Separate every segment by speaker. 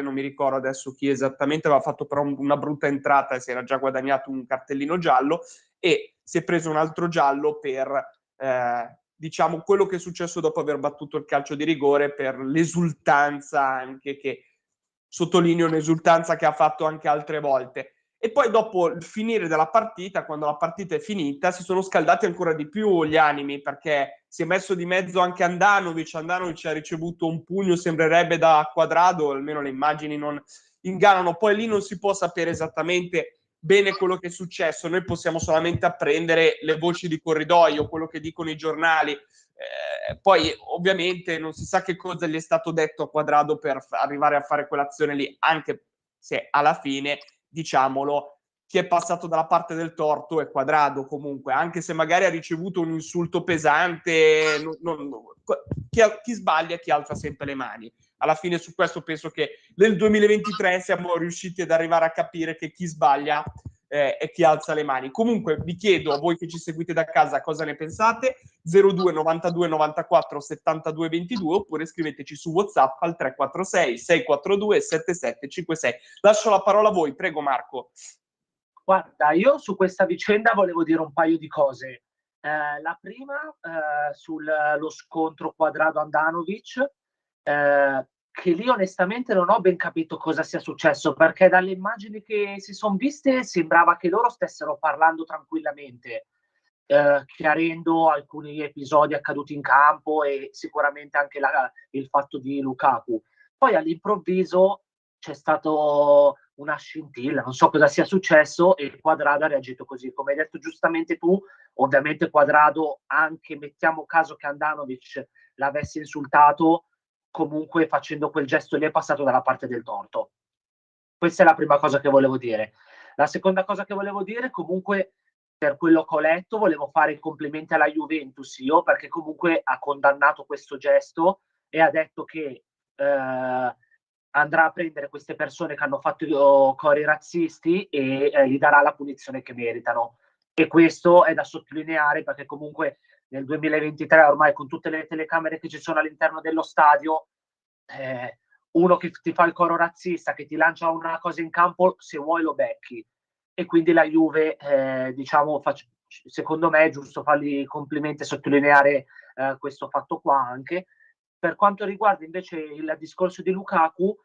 Speaker 1: non mi ricordo adesso chi esattamente, aveva fatto però una brutta entrata e si era già guadagnato un cartellino giallo, e si è preso un altro giallo per diciamo quello che è successo dopo aver battuto il calcio di rigore, per l'esultanza, anche che sottolineo un'esultanza che ha fatto anche altre volte. E poi dopo il finire della partita, quando la partita è finita, si sono scaldati ancora di più gli animi, perché si è messo di mezzo anche Andanovic ha ricevuto un pugno, sembrerebbe da Quadrado, almeno le immagini non ingannano. Poi lì non si può sapere esattamente bene quello che è successo, noi possiamo solamente apprendere le voci di corridoio, quello che dicono i giornali. Poi ovviamente non si sa che cosa gli è stato detto a Quadrado per arrivare a fare quell'azione lì, anche se alla fine, diciamolo, chi è passato dalla parte del torto è Quadrado comunque, anche se magari ha ricevuto un insulto pesante, chi sbaglia, chi alza sempre le mani. Alla fine su questo penso che nel 2023 siamo riusciti ad arrivare a capire che chi sbaglia e chi alza le mani. Comunque vi chiedo a voi che ci seguite da casa cosa ne pensate, 02 92 94 72 22, oppure scriveteci su WhatsApp al 346 642 7756. Lascio la parola a voi, prego Marco.
Speaker 2: Guarda, io su questa vicenda volevo dire un paio di cose. La prima sullo scontro Quadrado-Andanovic, che lì onestamente non ho ben capito cosa sia successo, perché dalle immagini che si sono viste sembrava che loro stessero parlando tranquillamente, chiarendo alcuni episodi accaduti in campo e sicuramente anche il fatto di Lukaku. Poi all'improvviso c'è stato una scintilla, non so cosa sia successo, e Quadrado ha reagito così. Come hai detto giustamente tu, ovviamente Quadrado, anche mettiamo caso che Andanovic l'avesse insultato, comunque facendo quel gesto lì è passato dalla parte del torto. Questa è la prima cosa che volevo dire. La seconda cosa che volevo dire, comunque, per quello che ho letto, volevo fare i complimenti alla Juventus io, perché comunque ha condannato questo gesto e ha detto che andrà a prendere queste persone che hanno fatto cori razzisti e gli darà la punizione che meritano. E questo è da sottolineare, perché comunque nel 2023, ormai con tutte le telecamere che ci sono all'interno dello stadio, uno che ti fa il coro razzista, che ti lancia una cosa in campo, se vuoi lo becchi. E quindi la Juve, diciamo, secondo me è giusto fargli i complimenti e sottolineare questo fatto qua anche. Per quanto riguarda invece il discorso di Lukaku,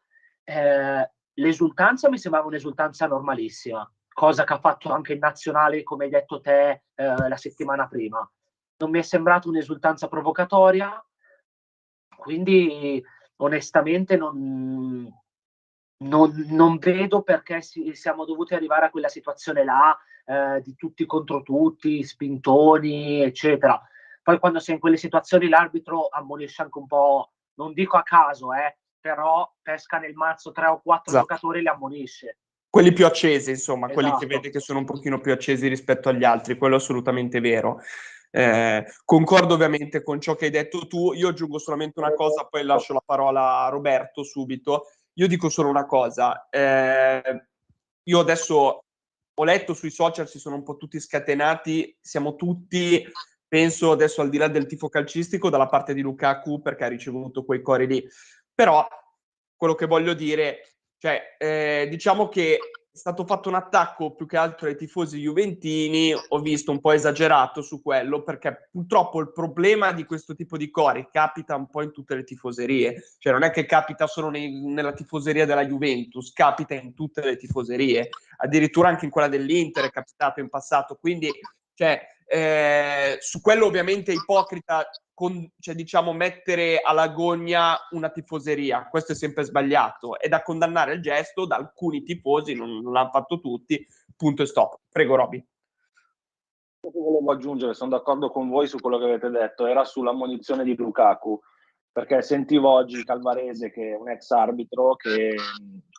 Speaker 2: l'esultanza mi sembrava un'esultanza normalissima, cosa che ha fatto anche in nazionale, come hai detto te, la settimana prima. Non mi è sembrata un'esultanza provocatoria, quindi onestamente non vedo perché siamo dovuti arrivare a quella situazione là, di tutti contro tutti, spintoni, eccetera. Poi quando sei in quelle situazioni l'arbitro ammonisce anche un po', non dico a caso, però pesca nel mazzo 3 o 4 giocatori e li ammonisce.
Speaker 1: Quelli più accesi, insomma,
Speaker 2: esatto.
Speaker 1: Quelli che vede che sono un pochino più accesi rispetto agli altri, quello è assolutamente vero. Concordo ovviamente con ciò che hai detto tu, io aggiungo solamente una cosa, poi lascio la parola a Roberto subito. Io dico solo una cosa, io adesso ho letto sui social, si sono un po' tutti scatenati, siamo tutti, penso adesso al di là del tifo calcistico, dalla parte di Lukaku perché ha ricevuto quei cori lì, però quello che voglio dire, cioè, diciamo che è stato fatto un attacco più che altro ai tifosi juventini, ho visto un po' esagerato su quello, perché purtroppo il problema di questo tipo di cori capita un po' in tutte le tifoserie, cioè non è che capita solo nella tifoseria della Juventus, capita in tutte le tifoserie, addirittura anche in quella dell'Inter è capitato in passato, quindi su quello ovviamente è ipocrita cioè, diciamo, mettere alla gogna una tifoseria, questo è sempre sbagliato, è da condannare il gesto da alcuni tifosi, non l'hanno fatto tutti, punto e stop. Prego Roby.
Speaker 3: Volevo aggiungere, sono d'accordo con voi su quello che avete detto, era sull'ammonizione di Lukaku, perché sentivo oggi Calvarese, che è un ex arbitro, che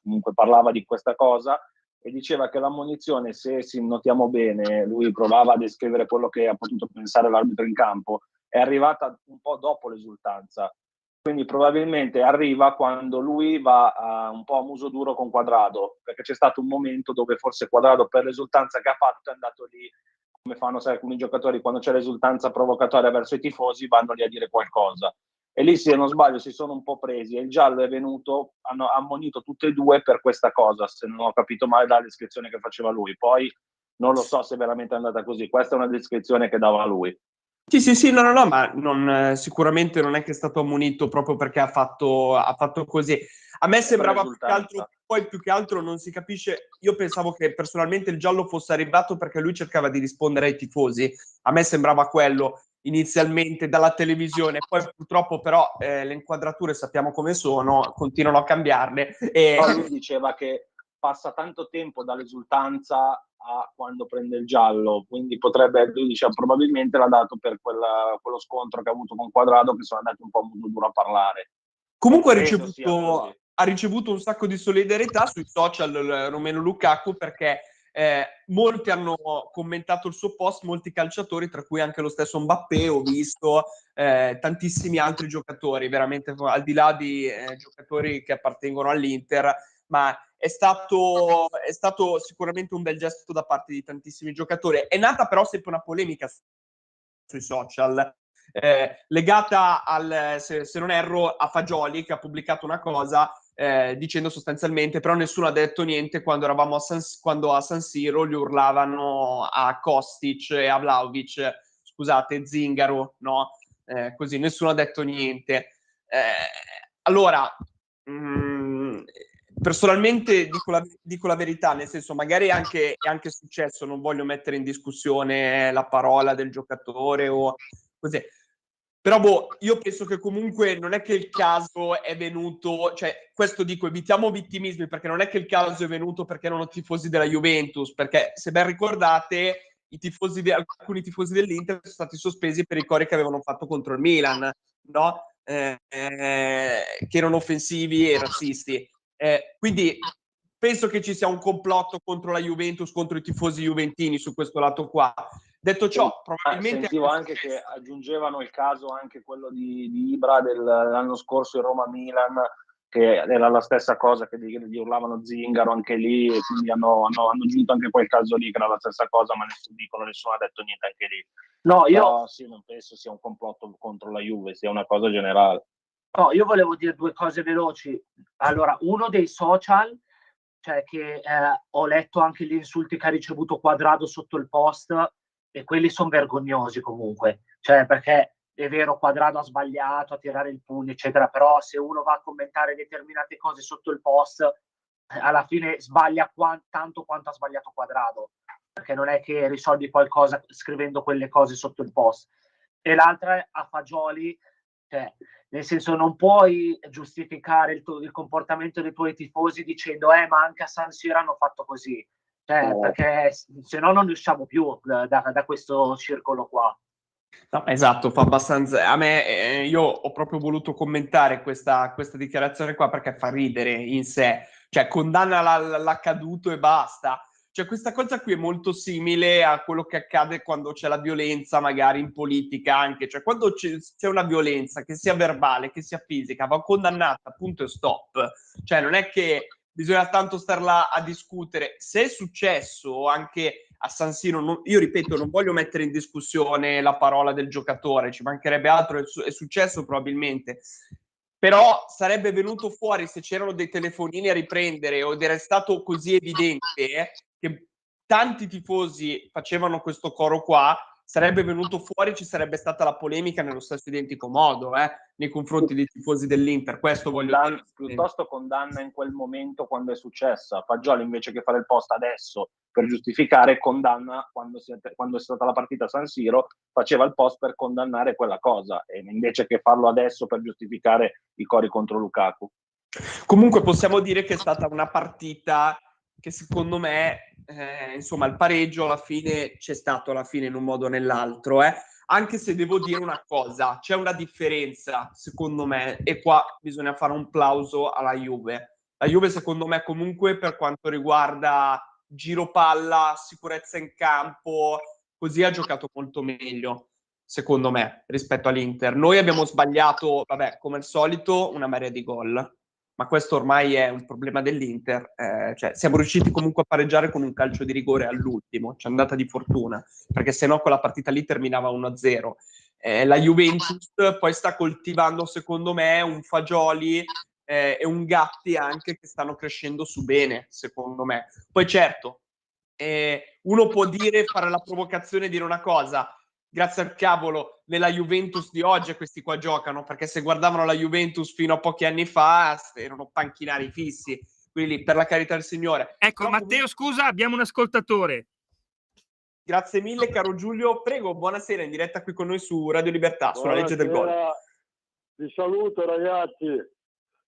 Speaker 3: comunque parlava di questa cosa e diceva che l'ammonizione, se si notiamo bene, lui provava a descrivere quello che ha potuto pensare l'arbitro in campo, è arrivata un po' dopo l'esultanza, quindi probabilmente arriva quando lui va un po' a muso duro con Quadrado, perché c'è stato un momento dove forse Quadrado, per l'esultanza che ha fatto, è andato lì, come fanno sai, alcuni giocatori, quando c'è l'esultanza provocatoria verso i tifosi vanno lì a dire qualcosa, e lì, se non sbaglio, si sono un po' presi e il giallo è venuto, hanno ammonito tutte e due per questa cosa, se non ho capito male dalla descrizione che faceva lui. Poi non lo so se è veramente andata così, questa è una descrizione che dava lui.
Speaker 1: Sì, no, ma sicuramente non è che è stato ammonito proprio perché ha fatto così. A me sembrava più che altro, poi più che altro non si capisce, io pensavo che personalmente il giallo fosse arrivato perché lui cercava di rispondere ai tifosi, a me sembrava quello inizialmente dalla televisione, poi purtroppo però le inquadrature sappiamo come sono, continuano a cambiarle.
Speaker 3: No, lui diceva che passa tanto tempo dall'esultanza a quando prende il giallo, quindi lui diceva probabilmente l'ha dato per quello scontro che ha avuto con Quadrado, che sono andati un po' a modo duro a parlare.
Speaker 1: Comunque ha ricevuto un sacco di solidarietà sui social Romelu Lukaku, perché molti hanno commentato il suo post, molti calciatori, tra cui anche lo stesso Mbappé, ho visto tantissimi altri giocatori, veramente al di là di giocatori che appartengono all'Inter, ma è stato sicuramente un bel gesto da parte di tantissimi giocatori. È nata però sempre una polemica sui social, legata se non erro, a Fagioli, che ha pubblicato una cosa dicendo sostanzialmente però nessuno ha detto niente quando eravamo quando a San Siro gli urlavano a Kostic e a Vlahovic, scusate, Zingaro, no? Così nessuno ha detto niente. Allora, personalmente dico la verità, nel senso, magari è anche successo, non voglio mettere in discussione la parola del giocatore o così. Però io penso che comunque non è che il caso è venuto, cioè questo dico, evitiamo vittimismi, perché non è che il caso è venuto perché erano tifosi della Juventus, perché se ben ricordate alcuni tifosi dell'Inter sono stati sospesi per i cori che avevano fatto contro il Milan, no? Che erano offensivi e razzisti. Quindi penso che ci sia un complotto contro la Juventus, contro i tifosi juventini su questo lato qua. Detto ciò, probabilmente...
Speaker 3: Sentivo anche che aggiungevano il caso anche quello di Ibra dell'anno scorso in Roma-Milan, che era la stessa cosa, che gli urlavano Zingaro anche lì, e quindi hanno aggiunto anche quel caso lì, che era la stessa cosa, ma nessuno ha detto niente anche lì.
Speaker 2: No,
Speaker 3: però sì, non penso sia un complotto contro la Juve, sia una cosa generale.
Speaker 2: No, io volevo dire due cose veloci. Allora, uno dei social, cioè che ho letto anche gli insulti che ha ricevuto Quadrado sotto il post, e quelli sono vergognosi comunque, cioè perché è vero, Quadrado ha sbagliato a tirare il pugno eccetera, però se uno va a commentare determinate cose sotto il post, alla fine sbaglia tanto quanto ha sbagliato Quadrado, perché non è che risolvi qualcosa scrivendo quelle cose sotto il post. E l'altra è a Fagioli, cioè, nel senso, non puoi giustificare il comportamento dei tuoi tifosi dicendo ma anche a San Siro hanno fatto così, cioè, perché se no non riusciamo più da questo circolo qua.
Speaker 1: No, esatto, fa abbastanza. A me, io ho proprio voluto commentare questa dichiarazione qua perché fa ridere in sé, cioè condanna l'accaduto e basta. Cioè, questa cosa qui è molto simile a quello che accade quando c'è la violenza, magari in politica anche. Cioè, quando c'è una violenza, che sia verbale, che sia fisica, va condannata, punto e stop. Cioè, non è che bisogna tanto star là a discutere. Se è successo anche a San Siro, io ripeto, non voglio mettere in discussione la parola del giocatore, ci mancherebbe altro, è successo probabilmente, però sarebbe venuto fuori se c'erano dei telefonini a riprendere o era stato così evidente che tanti tifosi facevano questo coro qua, sarebbe venuto fuori, ci sarebbe stata la polemica nello stesso identico modo nei confronti dei tifosi dell'Inter. Questo voglio dire.
Speaker 3: Piuttosto condanna in quel momento quando è successa. Fagioli, invece che fare il post adesso per giustificare, condanna quando è stata la partita a San Siro, faceva il post per condannare quella cosa, e invece che farlo adesso per giustificare i cori contro Lukaku.
Speaker 1: Comunque possiamo dire che è stata una partita che secondo me, insomma, il pareggio alla fine c'è stato alla fine in un modo o nell'altro, anche se devo dire una cosa, c'è una differenza secondo me, e qua bisogna fare un plauso alla Juve. La Juve secondo me comunque per quanto riguarda giro palla, sicurezza in campo, così ha giocato molto meglio, secondo me, rispetto all'Inter. Noi abbiamo sbagliato, vabbè, come al solito, una marea di gol, ma questo ormai è un problema dell'Inter, cioè siamo riusciti comunque a pareggiare con un calcio di rigore all'ultimo, ci è andata di fortuna, perché sennò quella partita lì terminava 1-0. la Juventus poi sta coltivando, secondo me, un Fagioli e un Gatti anche che stanno crescendo su bene, secondo me. Poi certo, uno può fare la provocazione e dire una cosa: grazie al cavolo, nella Juventus di oggi questi qua giocano, perché se guardavano la Juventus fino a pochi anni fa erano panchinari fissi, quindi per la carità del Signore.
Speaker 4: Ecco,
Speaker 1: però,
Speaker 4: Matteo, scusa, abbiamo un ascoltatore.
Speaker 1: Grazie mille, caro Giulio. Prego, buonasera, in diretta qui con noi su Radio Libertà, sulla legge del gol.
Speaker 5: Vi saluto ragazzi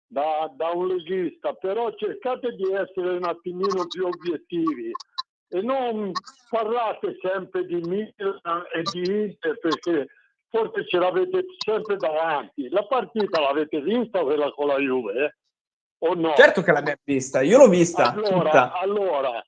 Speaker 5: da un leghista, però cercate di essere un attimino più obiettivi e non parlate sempre di Milan e di Inter, perché forse ce l'avete sempre davanti. La partita l'avete vista quella con la Juve? O no?
Speaker 1: Certo che l'abbiamo vista, io l'ho vista tutta.
Speaker 5: Allora,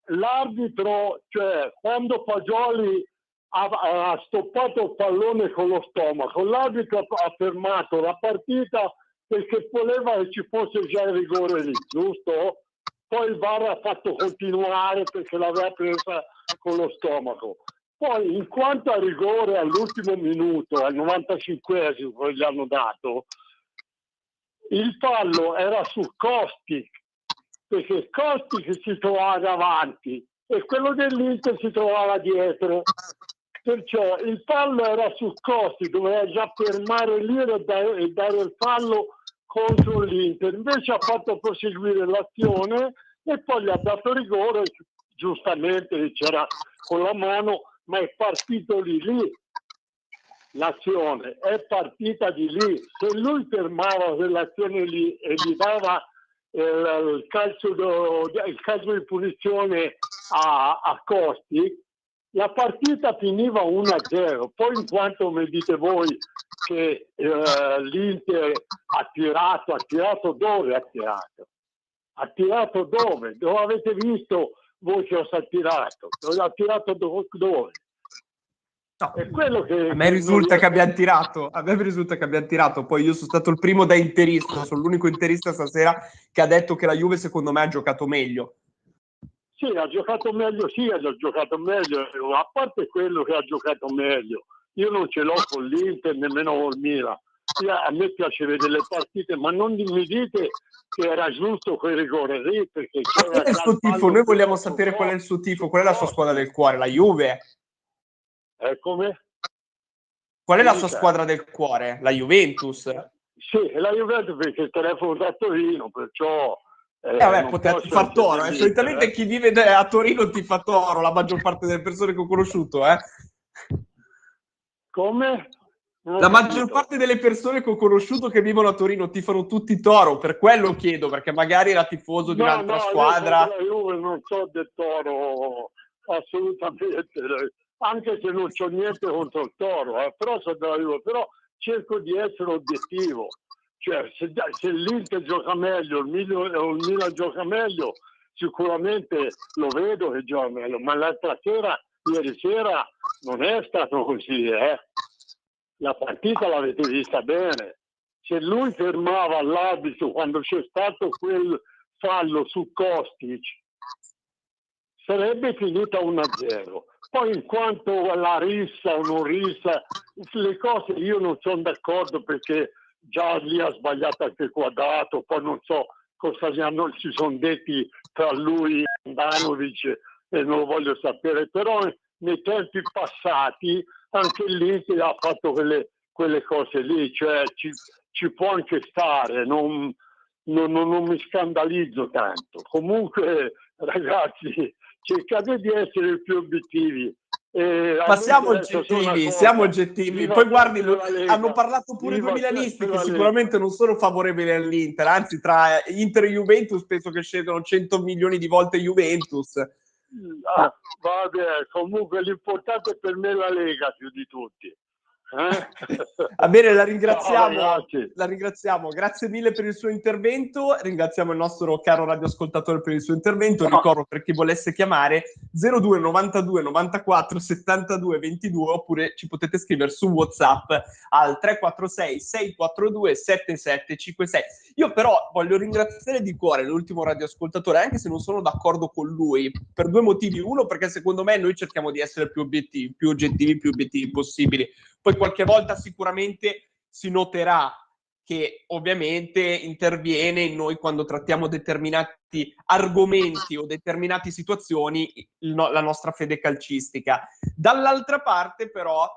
Speaker 5: l'arbitro, cioè quando Fagioli ha stoppato il pallone con lo stomaco, l'arbitro ha fermato la partita perché voleva che ci fosse già il rigore lì, giusto? Poi il VAR ha fatto continuare perché l'aveva presa con lo stomaco. Poi in quanto a rigore all'ultimo minuto, al 95esimo che gli hanno dato, il fallo era su Kostic, perché Kostic si trovava davanti e quello dell'Inter si trovava dietro. Perciò il fallo era su Kostic, doveva già fermare lì e dare il fallo contro l'Inter. Invece ha fatto proseguire l'azione e poi gli ha dato rigore, giustamente c'era con la mano, ma è partito di lì. L'azione è partita di lì. Se lui fermava quell'azione lì e gli dava il calcio di punizione a Costi, la partita finiva 1-0. Poi in quanto mi dite voi che l'Inter ha tirato dove ha tirato? Ha tirato dove? Dove avete visto voi che ha tirato? Ha tirato dove?
Speaker 1: No,
Speaker 5: è quello che
Speaker 1: a me risulta che abbiamo tirato. A me risulta che abbiamo tirato. Poi io sono stato il primo da interista, sono l'unico interista stasera che ha detto che la Juve secondo me ha giocato meglio.
Speaker 5: Sì, ha giocato meglio, a parte quello che ha giocato meglio. Io non ce l'ho con l'Inter, nemmeno col Milan. A me piace vedere le partite, ma non mi dite che era giusto quel rigore lì, perché
Speaker 1: qual è il suo tifo? Noi vogliamo sapere qual è il suo tifo, qual è la sua squadra del cuore, la Juve.
Speaker 5: Come?
Speaker 1: Qual è la sua squadra del cuore? La Juventus?
Speaker 5: Sì, la Juventus perché il telefono da Torino, perciò...
Speaker 1: vabbè, potete tifare Toro. Solitamente chi vive a Torino tifa Toro, la maggior parte delle persone che ho conosciuto.
Speaker 5: Come?
Speaker 1: La maggior parte delle persone che ho conosciuto che vivono a Torino tifano tutti Toro, per quello chiedo, perché magari era tifoso di un'altra squadra.
Speaker 5: Io non so del Toro, assolutamente, anche se non c'ho niente contro il Toro, però so della Juve, però cerco di essere obiettivo. Cioè, se l'Inter gioca meglio, il Milan gioca meglio, sicuramente lo vedo che gioca meglio, ma ieri sera, non è stato così, La partita l'avete vista bene. Se lui fermava l'arbitro quando c'è stato quel fallo su Kostic, sarebbe finita 1-0. Poi in quanto alla rissa o non rissa, le cose io non sono d'accordo perché già lì ha sbagliato anche Quadrato, poi non so cosa si sono detti tra lui e Andanovic e non lo voglio sapere, però nei tempi passati anche lì ha fatto quelle cose lì, cioè ci può anche stare, non mi scandalizzo tanto. Comunque ragazzi, cercate di essere più obiettivi.
Speaker 1: Ma siamo oggettivi. Poi guardi, hanno parlato pure due milanisti che sicuramente non sono favorevoli all'Inter, anzi tra Inter e Juventus penso che scegliono 100 milioni di volte Juventus.
Speaker 5: Vabbè, comunque l'importante per me è la Lega più di tutti.
Speaker 1: Va bene, la ringraziamo,
Speaker 5: Ciao,
Speaker 1: la ringraziamo, grazie mille per il suo intervento, ringraziamo il nostro caro radioascoltatore per il suo intervento, ricordo per chi volesse chiamare 02 92 94 72 22 oppure ci potete scrivere su WhatsApp al 346 642 7756. Io però voglio ringraziare di cuore l'ultimo radioascoltatore, anche se non sono d'accordo con lui, per due motivi. Uno, perché secondo me noi cerchiamo di essere più obiettivi, più oggettivi, più obiettivi possibili. Poi qualche volta sicuramente si noterà che ovviamente interviene in noi quando trattiamo determinati argomenti o determinate situazioni la nostra fede calcistica. Dall'altra parte però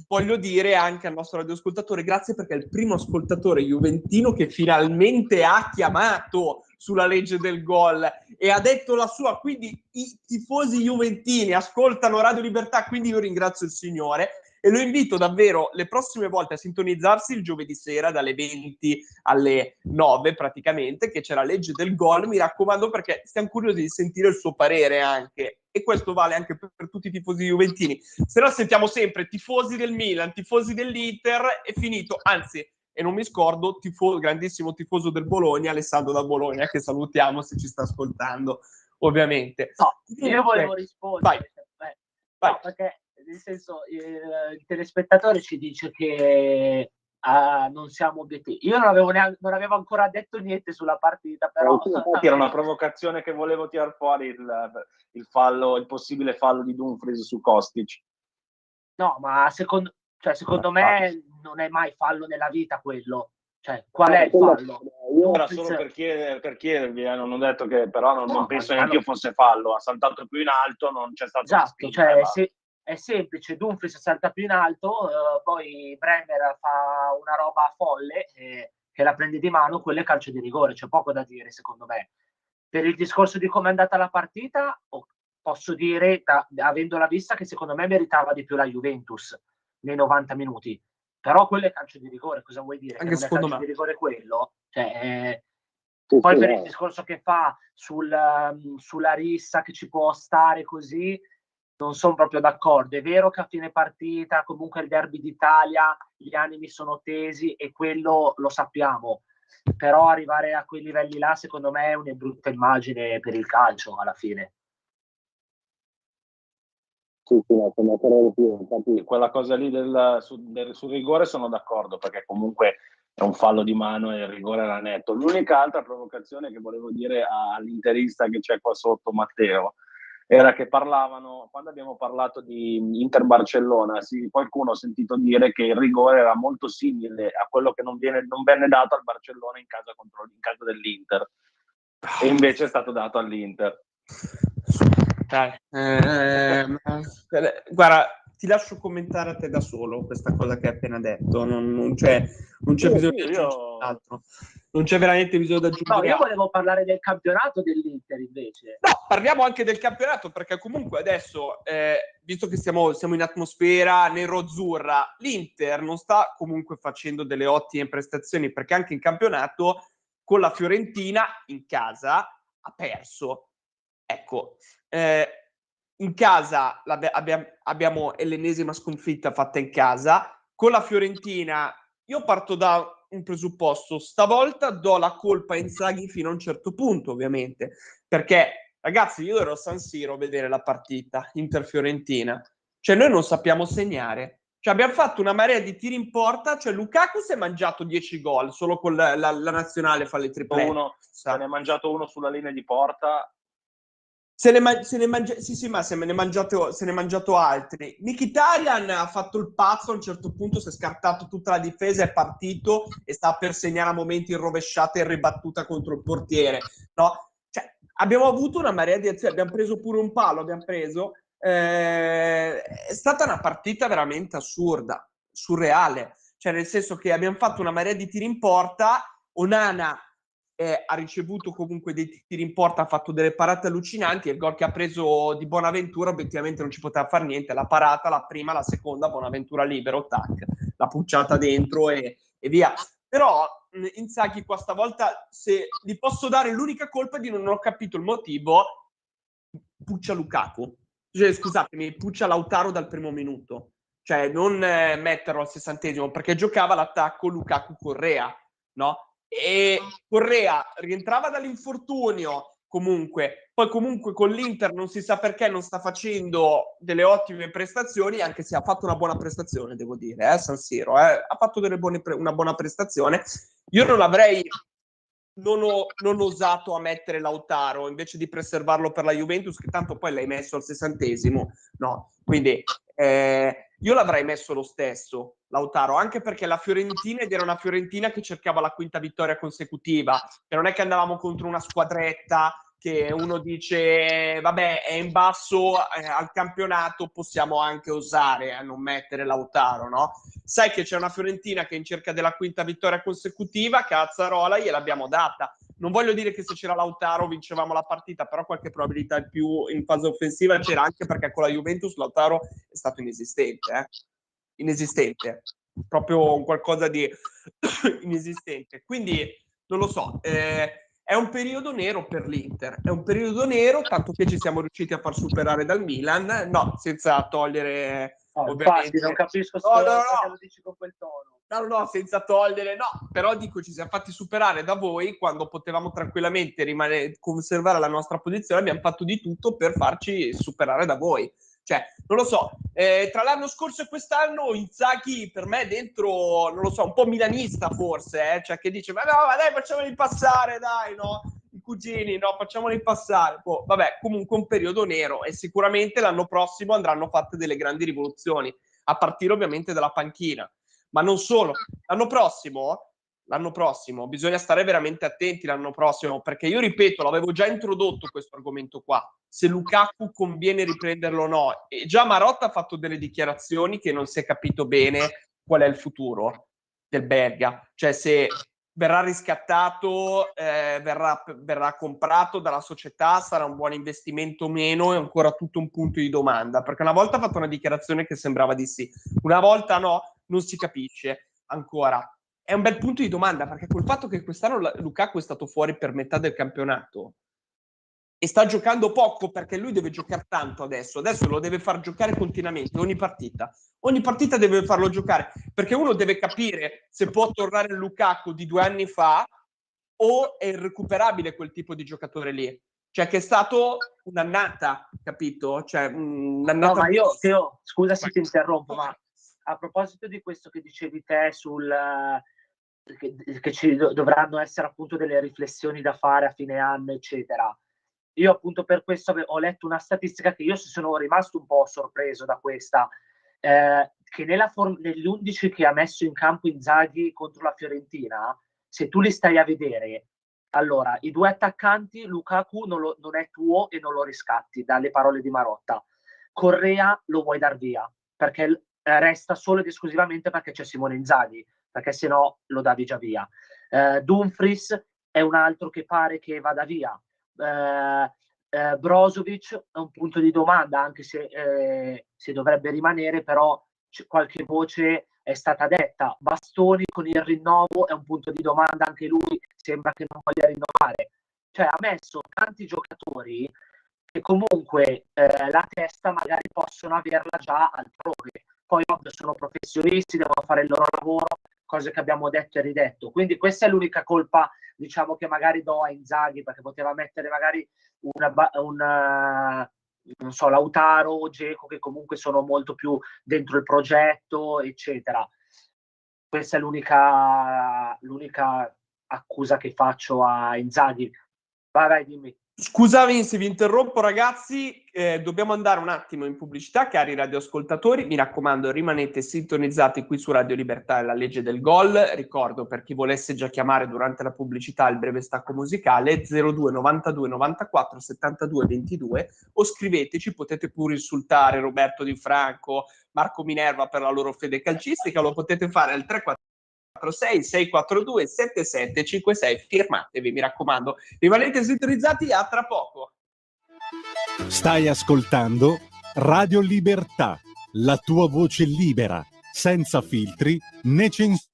Speaker 1: voglio dire anche al nostro radioascoltatore grazie, perché è il primo ascoltatore juventino che finalmente ha chiamato sulla legge del gol e ha detto la sua, quindi i tifosi juventini ascoltano Radio Libertà, quindi io ringrazio il Signore e lo invito davvero le prossime volte a sintonizzarsi il giovedì sera dalle 20 alle 9 praticamente, che c'è la legge del gol, mi raccomando, perché stiamo curiosi di sentire il suo parere anche, e questo vale anche per tutti i tifosi juventini. Se no sentiamo sempre tifosi del Milan, tifosi dell'Inter, è finito, anzi, e non mi scordo, grandissimo tifoso del Bologna, Alessandro da Bologna, che salutiamo se ci sta ascoltando, ovviamente.
Speaker 2: No, io volevo rispondere.
Speaker 1: Vai.
Speaker 2: No, perché nel senso il telespettatore ci dice che non siamo obiettivi. Io non avevo ancora detto niente sulla partita, però
Speaker 3: era una provocazione che volevo tirar fuori il possibile fallo di Dumfries su Kostic.
Speaker 2: No, ma secondo me non è mai fallo nella vita quello. Cioè, qual è il fallo?
Speaker 3: Io era solo per chiedervi, non ho detto che, però non penso neanche io fosse fallo. Ha saltato più in alto, non c'è stato.
Speaker 2: Esatto, è semplice. Dumfries salta più in alto, poi Bremer fa una roba folle che la prende di mano, quello è calcio di rigore, c'è poco da dire secondo me. Per il discorso di come è andata la partita, posso dire, avendola vista, che secondo me meritava di più la Juventus nei 90 minuti. Però quello è calcio di rigore, cosa vuoi dire?
Speaker 1: Anche
Speaker 2: che non è calcio di rigore quello? Poi per il discorso che fa sulla rissa che ci può stare così, non sono proprio d'accordo. È vero che a fine partita, comunque il derby d'Italia, gli animi sono tesi e quello lo sappiamo, però arrivare a quei livelli là secondo me è una brutta immagine per il calcio alla fine.
Speaker 3: Sì, infatti quella cosa lì sul rigore sono d'accordo, perché comunque è un fallo di mano e il rigore era netto. L'unica altra provocazione che volevo dire all'interista che c'è qua sotto, Matteo, era che parlavano, quando abbiamo parlato di Inter-Barcellona, qualcuno ha sentito dire che il rigore era molto simile a quello che non venne dato al Barcellona in casa dell'Inter, e invece è stato dato all'Inter.
Speaker 1: Guarda, ti lascio commentare a te da solo questa cosa che hai appena detto, non c'è bisogno di aggiungere altro. Non c'è veramente bisogno di aggiungere
Speaker 2: altro. No, io volevo parlare del campionato dell'Inter invece.
Speaker 1: No, parliamo anche del campionato, perché comunque adesso, visto che siamo in atmosfera nero-azzurra, l'Inter non sta comunque facendo delle ottime prestazioni, perché anche in campionato con la Fiorentina in casa ha perso. Ecco, in casa abbiamo l'ennesima sconfitta fatta in casa. Con la Fiorentina io parto da un presupposto: stavolta do la colpa a Inzaghi fino a un certo punto, ovviamente, perché ragazzi, io ero a San Siro a vedere la partita Inter-Fiorentina, cioè noi non sappiamo segnare, cioè abbiamo fatto una marea di tiri in porta, cioè Lukaku si è mangiato 10 gol solo con la nazionale, fa le triplette.
Speaker 3: Se ne è mangiato uno sulla linea di porta.
Speaker 1: Se ne è mangiato altri. Mkhitaryan ha fatto il pazzo, a un certo punto si è scartato tutta la difesa, è partito e sta per segnare a momenti in rovesciata e ribattuta contro il portiere, no? Cioè, abbiamo avuto una marea di azioni, abbiamo preso pure un palo, è stata una partita veramente assurda, surreale, cioè nel senso che abbiamo fatto una marea di tiri in porta, Onana ha ricevuto comunque dei tiri in porta, ha fatto delle parate allucinanti, e il gol che ha preso di Bonaventura obiettivamente non ci poteva fare niente, la parata, la prima, la seconda, Bonaventura libero, tac, la pucciata dentro e via. Però Inzaghi qua stavolta, se gli posso dare l'unica colpa di non ho capito il motivo, puccia Lukaku, scusatemi, puccia Lautaro dal primo minuto. cioè non metterlo al 60esimo, perché giocava l'attacco Lukaku-Correa, no? E Correa rientrava dall'infortunio comunque, poi comunque con l'Inter non si sa perché non sta facendo delle ottime prestazioni, anche se ha fatto una buona prestazione, devo dire, San Siro, ha fatto una buona prestazione. Io non avrei non osato a mettere Lautaro invece di preservarlo per la Juventus, che tanto poi l'hai messo al 60esimo, no? Quindi io l'avrei messo lo stesso, Lautaro, anche perché la Fiorentina, ed era una Fiorentina che cercava la quinta vittoria consecutiva, che non è che andavamo contro una squadretta che uno dice vabbè è in basso al campionato, possiamo anche osare a non mettere Lautaro, no? Sai che c'è una Fiorentina che è in cerca della quinta vittoria consecutiva, Cazzarola gliel'abbiamo data. Non voglio dire che se c'era Lautaro vincevamo la partita, però qualche probabilità in più in fase offensiva c'era, anche perché con la Juventus Lautaro è stato inesistente, inesistente, proprio qualcosa di inesistente. Quindi non lo so, è un periodo nero per l'Inter, è un periodo nero, tanto che ci siamo riusciti a far superare dal Milan, no, senza togliere ovviamente.
Speaker 2: Infatti non capisco perché lo dici con quel tono.
Speaker 1: No, senza togliere, no, però dico ci siamo fatti superare da voi quando potevamo tranquillamente conservare la nostra posizione, abbiamo fatto di tutto per farci superare da voi. Cioè, non lo so, tra l'anno scorso e quest'anno Inzaghi per me è dentro, non lo so, un po' milanista forse, cioè che dice, ma no, ma dai, facciamoli passare, dai, no? I cugini, no, facciamoli passare. Boh, vabbè, comunque un periodo nero e sicuramente l'anno prossimo andranno fatte delle grandi rivoluzioni, a partire ovviamente dalla panchina. Ma non solo, l'anno prossimo bisogna stare veramente attenti l'anno prossimo, perché io ripeto, l'avevo già introdotto questo argomento qua, se Lukaku conviene riprenderlo o no, e già Marotta ha fatto delle dichiarazioni che non si è capito bene qual è il futuro del belga, cioè se verrà riscattato, verrà comprato dalla società, sarà un buon investimento o meno, è ancora tutto un punto di domanda, perché una volta ha fatto una dichiarazione che sembrava di sì, una volta no, non si capisce ancora. È un bel punto di domanda, perché col fatto che quest'anno Lukaku è stato fuori per metà del campionato e sta giocando poco, perché lui deve giocare tanto adesso lo deve far giocare continuamente, ogni partita deve farlo giocare, perché uno deve capire se può tornare il Lukaku di 2 anni fa o è irrecuperabile quel tipo di giocatore lì, cioè che è stato un'annata, capito? Cioè, un'annata.
Speaker 2: No, ma io scusa se ti interrompo, ma a proposito di questo che dicevi te sul che ci dovranno essere appunto delle riflessioni da fare a fine anno, eccetera. Io appunto per questo ho letto una statistica che io sono rimasto un po' sorpreso da questa, che negli 11 che ha messo in campo Inzaghi contro la Fiorentina, se tu li stai a vedere, allora i 2 attaccanti, Lukaku non è tuo e non lo riscatti, dalle parole di Marotta. Correa lo vuoi dar via, perché resta solo ed esclusivamente perché c'è Simone Inzaghi, perché se no lo davi già via. Dumfries è un altro che pare che vada via. Brozovic è un punto di domanda, anche se dovrebbe rimanere, però qualche voce è stata detta. Bastoni con il rinnovo è un punto di domanda, anche lui sembra che non voglia rinnovare. Cioè ha messo tanti giocatori che comunque la testa magari possono averla già altrove. Poi ovvio sono professionisti, devono fare il loro lavoro, cose che abbiamo detto e ridetto. Quindi questa è l'unica colpa, diciamo, che magari do a Inzaghi, perché poteva mettere magari non so, Lautaro o Dzeko, che comunque sono molto più dentro il progetto, eccetera. Questa è l'unica accusa che faccio a Inzaghi. Vai, dimmi.
Speaker 1: Scusami se vi interrompo ragazzi, dobbiamo andare un attimo in pubblicità, cari radioascoltatori, mi raccomando rimanete sintonizzati qui su Radio Libertà e la legge del gol, ricordo per chi volesse già chiamare durante la pubblicità il breve stacco musicale 02 92 94 72 22 o scriveteci, potete pure insultare Roberto Di Franco, Marco Minerva per la loro fede calcistica, lo potete fare al 34 6 642 7756, firmatevi mi raccomando, rimanete sintonizzati, a tra poco.
Speaker 6: Stai ascoltando Radio Libertà, la tua voce libera, senza filtri né censura.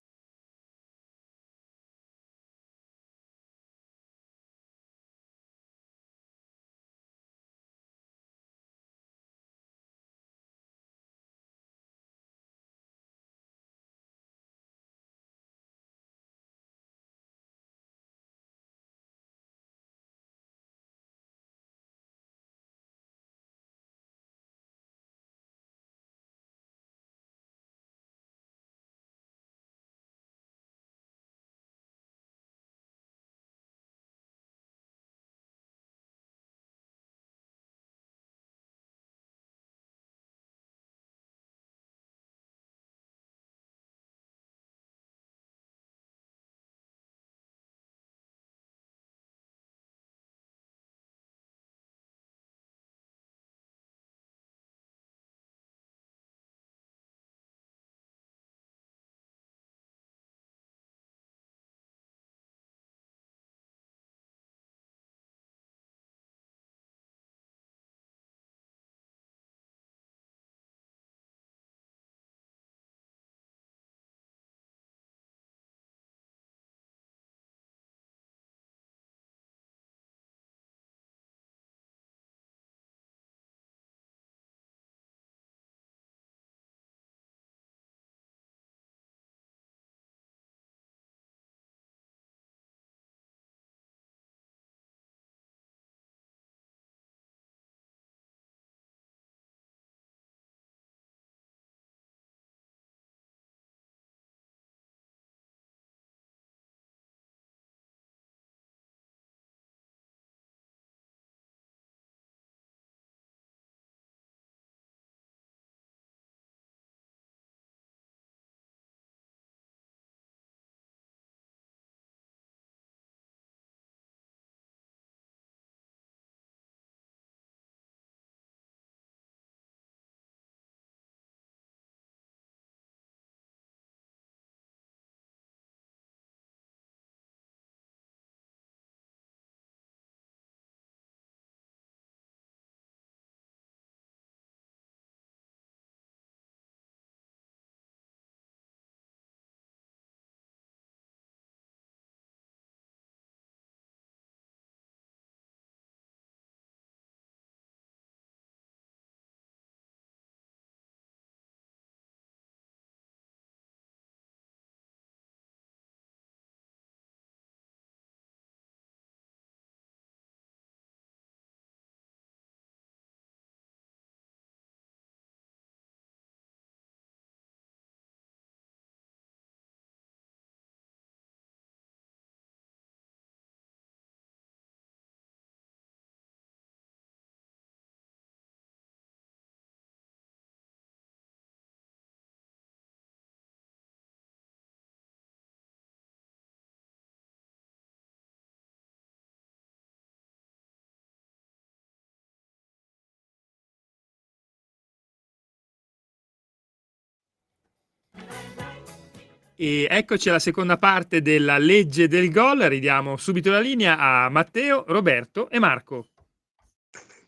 Speaker 4: E eccoci alla seconda parte della legge del gol. Ridiamo subito la linea a Matteo, Roberto e Marco.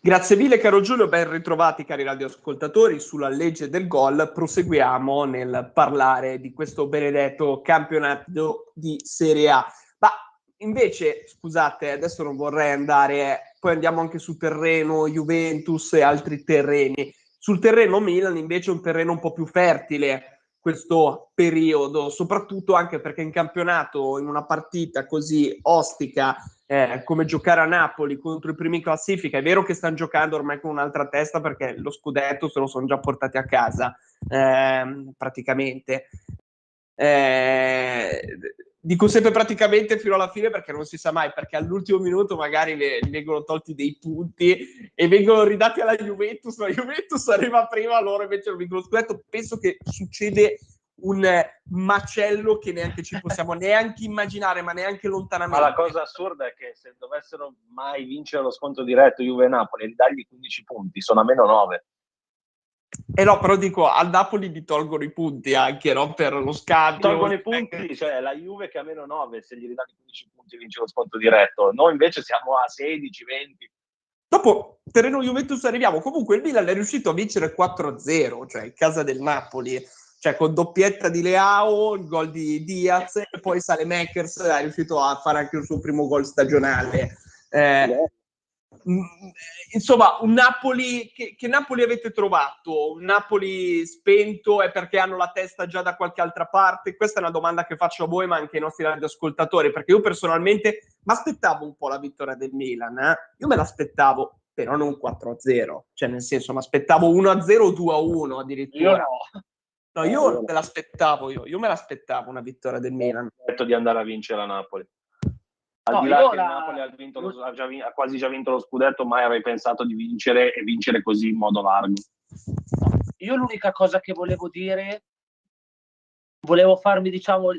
Speaker 1: Grazie mille caro Giulio, ben ritrovati cari radioascoltatori sulla legge del gol. Proseguiamo nel parlare di questo benedetto campionato di Serie A. Ma invece, scusate, adesso non vorrei andare, poi andiamo anche su terreno Juventus e altri terreni. Sul terreno Milan invece è un terreno un po' più fertile questo periodo, soprattutto anche perché in campionato, in una partita così ostica come giocare a Napoli contro i primi classifica, è vero che stanno giocando ormai con un'altra testa perché lo scudetto se lo sono già portati a casa praticamente. Dico sempre praticamente fino alla fine perché non si sa mai, perché all'ultimo minuto magari vengono tolti dei punti e vengono ridati alla Juventus, la Juventus arriva prima, loro invece non vincono lo scudetto. Penso che succede un macello che neanche ci possiamo neanche immaginare, ma neanche lontanamente.
Speaker 3: Ma la cosa assurda è che se dovessero mai vincere lo scontro diretto Juve e Napoli, ridagli 15 punti, sono a meno 9.
Speaker 1: No, però dico, al Napoli gli tolgono i punti anche, no? Per lo scambio.
Speaker 3: Tolgono i punti, cioè la Juve che ha meno 9, se gli ridagli 15 punti vince lo scontro diretto. Noi invece siamo a 16, 20.
Speaker 1: Dopo terreno Juventus arriviamo. Comunque il Milan è riuscito a vincere 4-0, cioè in casa del Napoli, cioè con doppietta di Leao, il gol di Diaz e poi Saelemaekers è riuscito a fare anche il suo primo gol stagionale. Insomma, un Napoli che Napoli avete trovato? Un Napoli spento è perché hanno la testa già da qualche altra parte? Questa è una domanda che faccio a voi ma anche ai nostri radioascoltatori, perché io personalmente mi aspettavo un po' la vittoria del Milan, io me l'aspettavo, però non 4-0, cioè nel senso mi aspettavo 1-0 o 2-1 addirittura.
Speaker 2: Io no.
Speaker 1: No, io me l'aspettavo, io me l'aspettavo una vittoria del Milan.
Speaker 3: Ho detto di andare a vincere a Napoli. Al
Speaker 2: No,
Speaker 3: di là
Speaker 2: io
Speaker 3: che il Napoli ha quasi già vinto lo scudetto, mai avrei pensato di vincere e vincere così in modo largo.
Speaker 2: Io l'unica cosa che volevo dire, volevo farmi, diciamo,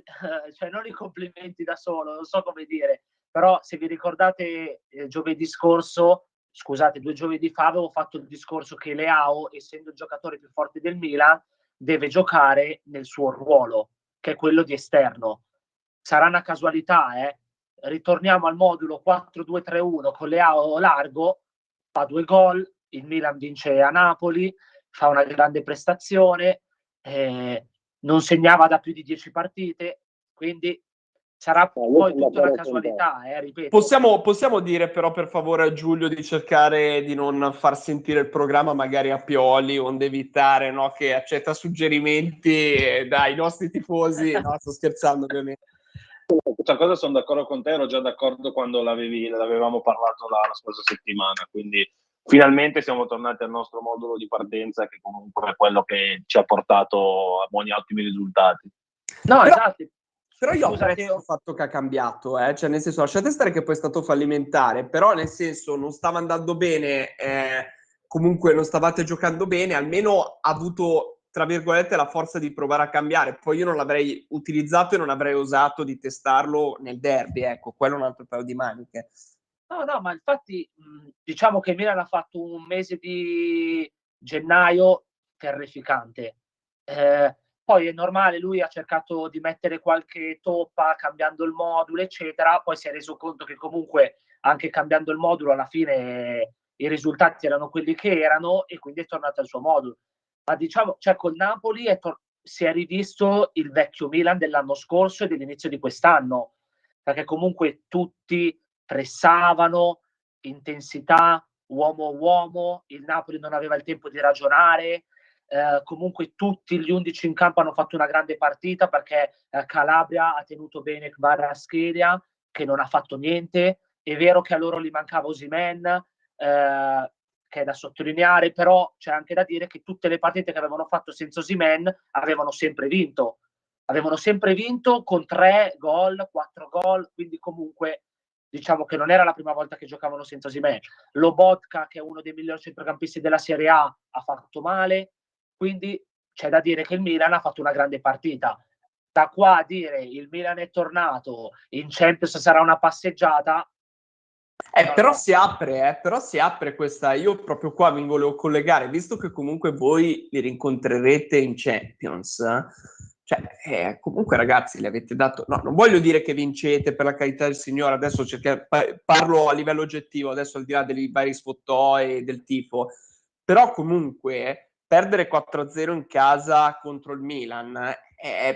Speaker 2: cioè non i complimenti da solo, non so come dire, però se vi ricordate giovedì scorso, scusate, 2 giovedì fa avevo fatto il discorso che Leao, essendo il giocatore più forte del Milan, deve giocare nel suo ruolo, che è quello di esterno. Sarà una casualità, ritorniamo al modulo 4-2-3-1 con Leao largo, fa 2 gol, il Milan vince a Napoli, fa una grande prestazione, non segnava da più di 10 partite, quindi sarà poi tutta una casualità, ripeto.
Speaker 1: Possiamo dire però per favore a Giulio di cercare di non far sentire il programma magari a Pioli, onde evitare, no, che accetta suggerimenti dai nostri tifosi. No, sto scherzando ovviamente.
Speaker 3: Questa cosa sono d'accordo con te, ero già d'accordo quando l'avevamo parlato la scorsa settimana, quindi finalmente siamo tornati al nostro modulo di partenza che comunque è quello che ci ha portato a buoni ottimi risultati.
Speaker 2: No, però, esatto.
Speaker 1: Però io apprezzo il fatto che ha cambiato, cioè nel senso, lasciate stare che poi è stato fallimentare, però nel senso non stava andando bene, comunque non stavate giocando bene, almeno ha avuto tra virgolette la forza di provare a cambiare. Poi io non l'avrei utilizzato e non avrei osato di testarlo nel derby, ecco, quello è un altro paio di maniche.
Speaker 2: No, ma infatti diciamo che Milan ha fatto un mese di gennaio terrificante. Poi è normale, lui ha cercato di mettere qualche toppa cambiando il modulo, eccetera, poi si è reso conto che comunque anche cambiando il modulo alla fine i risultati erano quelli che erano e quindi è tornato al suo modulo. Ma diciamo, cioè col Napoli si è rivisto il vecchio Milan dell'anno scorso e dell'inizio di quest'anno, perché comunque tutti pressavano, intensità, uomo a uomo, il Napoli non aveva il tempo di ragionare, comunque tutti gli 11 in campo hanno fatto una grande partita perché Calabria ha tenuto bene Kvaratskhelia che non ha fatto niente. È vero che a loro gli mancava Osimhen, che è da sottolineare, però c'è anche da dire che tutte le partite che avevano fatto senza Osimhen avevano sempre vinto con 3 gol, 4 gol, quindi comunque diciamo che non era la prima volta che giocavano senza Osimhen. Lobotka, che è uno dei migliori centrocampisti della Serie A, ha fatto male, quindi c'è da dire che il Milan ha fatto una grande partita. Da qua a dire il Milan è tornato, in Champions sarà una passeggiata.
Speaker 1: Però si apre questa, io proprio qua mi volevo collegare, visto che comunque voi li rincontrerete in Champions, Cioè, comunque ragazzi, le avete dato... No, non voglio dire che vincete, per la carità del Signore, adesso parlo a livello oggettivo, adesso al di là dei vari sfottoi e del tifo, però comunque perdere 4-0 in casa contro il Milan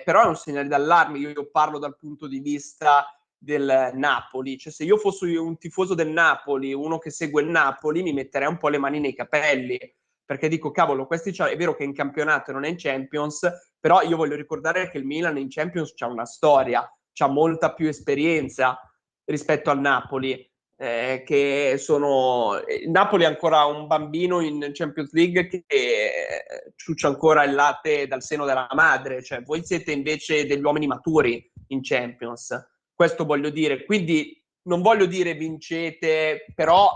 Speaker 1: però è un segnale d'allarme. Io parlo dal punto di vista del Napoli, cioè se io fossi un tifoso del Napoli, uno che segue il Napoli, mi metterei un po' le mani nei capelli, perché dico, cavolo, questi è vero che in campionato non è in Champions, però io voglio ricordare che il Milan in Champions c'ha una storia, c'ha molta più esperienza rispetto al Napoli, che sono... Il Napoli è ancora un bambino in Champions League che ciuccia ancora il latte dal seno della madre, cioè voi siete invece degli uomini maturi in Champions, questo voglio dire. Quindi non voglio dire vincete, però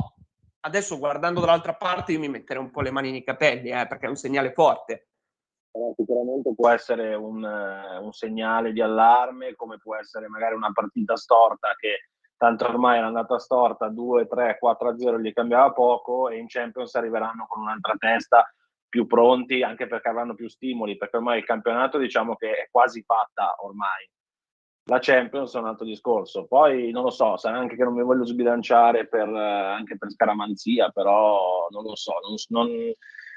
Speaker 1: adesso guardando dall'altra parte io mi metterei un po' le mani nei capelli, perché è un segnale forte.
Speaker 3: Sicuramente può essere un segnale di allarme, come può essere magari una partita storta che tanto ormai era andata storta, 2, 3, 4-0 gli cambiava poco, e in Champions arriveranno con un'altra testa, più pronti, anche perché avranno più stimoli, perché ormai il campionato diciamo che è quasi fatta ormai. La Champions è un altro discorso, poi non lo so, sarà anche che non mi voglio sbilanciare anche per scaramanzia, però non lo so,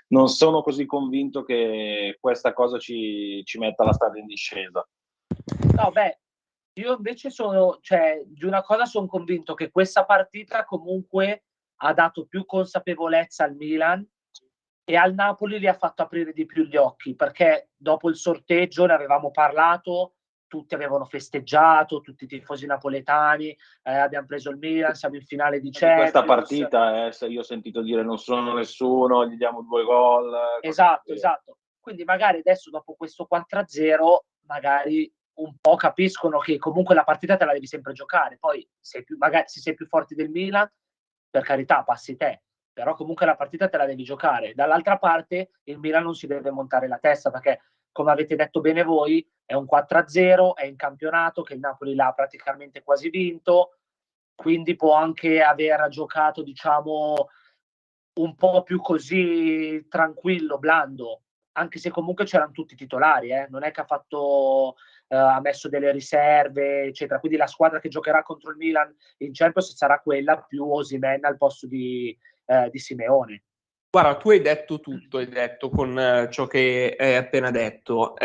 Speaker 3: non sono così convinto che questa cosa ci metta la strada in discesa.
Speaker 2: No, beh, io invece di una cosa sono convinto, che questa partita comunque ha dato più consapevolezza al Milan e al Napoli li ha fatto aprire di più gli occhi, perché dopo il sorteggio ne avevamo parlato, tutti avevano festeggiato, tutti i tifosi napoletani, abbiamo preso il Milan, siamo in finale di Champions.
Speaker 3: Questa partita, io ho sentito dire non sono nessuno, gli diamo 2 gol.
Speaker 2: Esatto. Quindi magari adesso dopo questo 4-0, magari un po' capiscono che comunque la partita te la devi sempre giocare. Poi magari se sei più forte del Milan, per carità, passi te. Però comunque la partita te la devi giocare. Dall'altra parte il Milan non si deve montare la testa, perché come avete detto bene voi, è un 4-0, è in campionato che il Napoli l'ha praticamente quasi vinto, quindi può anche aver giocato, diciamo, un po' più così tranquillo, blando, anche se comunque c'erano tutti i titolari, non è che ha messo delle riserve, eccetera. Quindi la squadra che giocherà contro il Milan in Champions sarà quella più Osimhen al posto di Simeone.
Speaker 1: Guarda, tu hai detto tutto, hai detto con ciò che hai appena detto.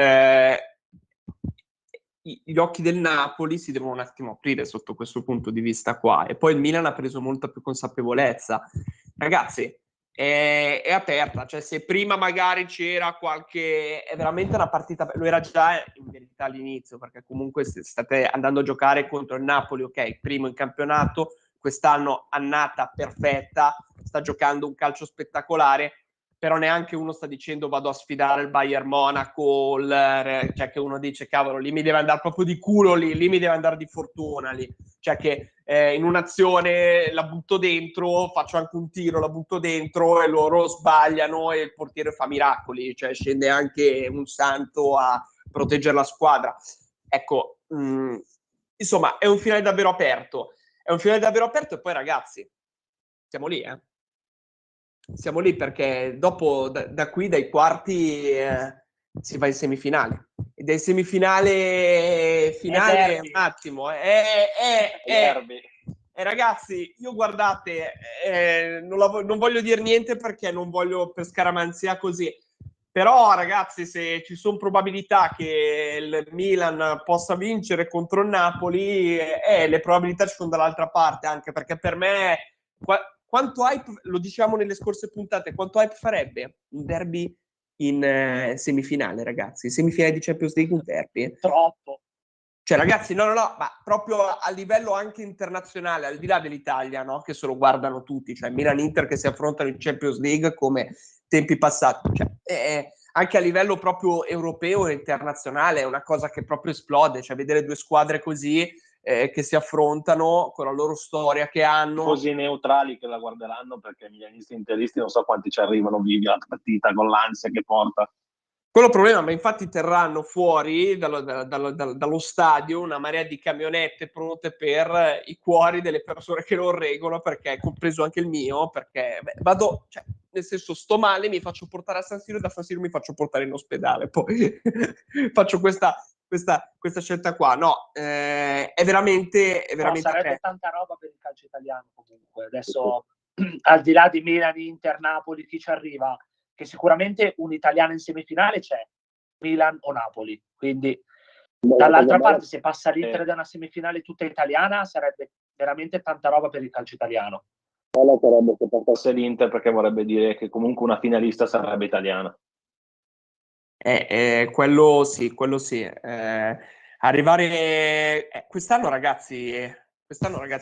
Speaker 1: Gli occhi del Napoli si devono un attimo aprire sotto questo punto di vista qua, e poi il Milan ha preso molta più consapevolezza. Ragazzi, è aperta, cioè se prima magari c'era qualche... È veramente una partita... Lo era già in verità all'inizio, perché comunque state andando a giocare contro il Napoli, ok, primo in campionato, quest'anno annata perfetta, sta giocando un calcio spettacolare, però neanche uno sta dicendo vado a sfidare il Bayern Monaco, cioè che uno dice cavolo, lì mi deve andare proprio di culo, lì mi deve andare di fortuna, lì. Cioè che in un'azione la butto dentro, faccio anche un tiro, la butto dentro e loro sbagliano e il portiere fa miracoli, cioè scende anche un santo a proteggere la squadra. Ecco, insomma, è un finale davvero aperto. È un finale davvero aperto, e poi ragazzi, siamo lì, Siamo lì perché dopo, da qui, dai quarti, si va in semifinale. E dai semifinale finale, un attimo. Ragazzi, io guardate, non voglio dire niente perché non voglio per scaramanzia così. Però ragazzi, se ci sono probabilità che il Milan possa vincere contro il Napoli, le probabilità ci sono dall'altra parte, anche perché per me quanto hype, lo diciamo nelle scorse puntate, quanto hype farebbe un derby in semifinale, ragazzi? Semifinale di Champions League, un derby?
Speaker 2: Troppo.
Speaker 1: Cioè ragazzi, no, ma proprio a livello anche internazionale, al di là dell'Italia, no? Che se lo guardano tutti, cioè Milan-Inter che si affrontano in Champions League come tempi passati, cioè, anche a livello proprio europeo e internazionale è una cosa che proprio esplode, cioè vedere due squadre così che si affrontano con la loro storia che hanno.
Speaker 3: Così neutrali che la guarderanno, perché milanisti e interisti non so quanti ci arrivano vivi alla partita con l'ansia che porta.
Speaker 1: Quello problema, ma infatti terranno fuori dallo stadio una marea di camionette pronte per i cuori delle persone che lo reggono, perché compreso anche il mio, perché nel senso sto male, mi faccio portare a San Siro e da San Siro mi faccio portare in ospedale, poi faccio questa scelta qua. No, è veramente
Speaker 2: sarebbe tanta roba per il calcio italiano comunque. Adesso, al di là di Milan, Inter, Napoli, chi ci arriva, che sicuramente un italiano in semifinale c'è, Milan o Napoli, quindi dall'altra parte se passa l'Inter da una semifinale tutta italiana sarebbe veramente tanta roba per il calcio italiano.
Speaker 3: Quella sarebbe se passasse l'Inter, perché vorrebbe dire che comunque una finalista sarebbe italiana.
Speaker 1: Quello sì. Arrivare quest'anno ragazzi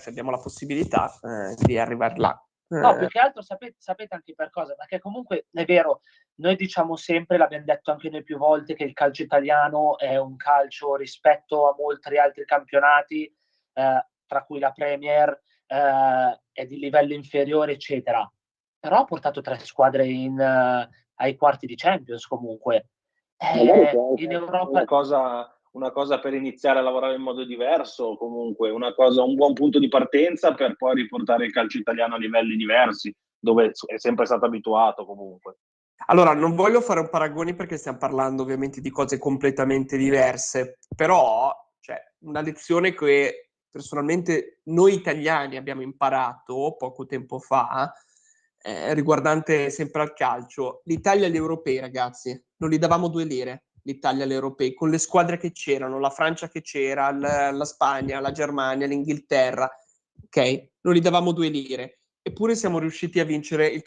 Speaker 1: abbiamo la possibilità di arrivare là.
Speaker 2: No, più che altro sapete anche per cosa, perché comunque è vero, noi diciamo sempre, l'abbiamo detto anche noi più volte, che il calcio italiano è un calcio rispetto a molti altri campionati, tra cui la Premier, è di livello inferiore, eccetera. Però ha portato 3 squadre ai quarti di Champions comunque. In Europa...
Speaker 3: Una cosa per iniziare a lavorare in modo diverso, comunque un buon punto di partenza per poi riportare il calcio italiano a livelli diversi, dove è sempre stato abituato comunque.
Speaker 1: Allora, non voglio fare un paragone perché stiamo parlando ovviamente di cose completamente diverse, però una lezione che personalmente noi italiani abbiamo imparato poco tempo fa, riguardante sempre al calcio. L'Italia e gli europei, ragazzi, non li davamo 2 lire. L'Italia agli europei, con le squadre che c'erano, la Francia che c'era, la Spagna, la Germania, l'Inghilterra, ok? Non gli davamo 2 lire, eppure siamo riusciti a vincere